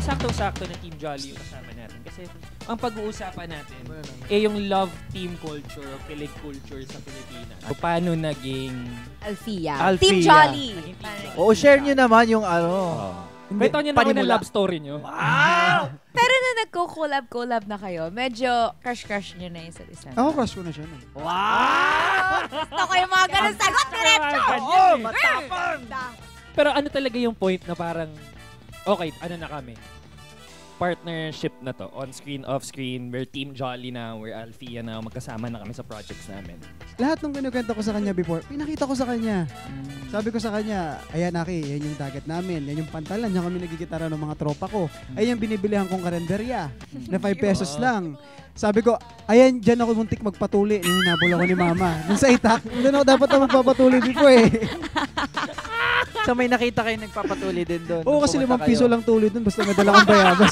saktong-sakto na Team Jolly yung kasama natin. Kasi ang pag-uusapan natin yung love team culture o kilig culture sa Pilipinas. So, paano naging Alfia. Team Jolly. Oo, share nyo naman yung Kwento nyo naman ang love story nyo. Wow! Pero na nagko-collab na kayo, medyo crush-crush nyo na isa't isa. Ako, crush ko na siya. No? Wow! Gusto ko yung mga ganun sagot, diretso! Oo, matapang! Pero ano talaga yung point na parang, okay, ano na kami? Partnership na to. On-screen, off-screen, we're Team Jolly na, we're Alfia na, magkasama na kami sa projects namin. Lahat ng kinukwento ko sa kanya before, pinakita ko sa kanya. Sabi ko sa kanya, ayan Aki, yan yung dagat namin, yan yung pantalan, yan kami nagigitara ng mga tropa ko. Ayan binibilihan kong karenderya na 5 pesos lang. Sabi ko, ayan, dyan ako muntik magpatuli. Yung hinabol ako ni Mama. Nung sa itak, doon ako dapat na magpapatuli dito eh. So may nakita kayo nagpapatuli din doon. Oo, kasi 5 piso lang tuli doon, basta may dala kang bayabas.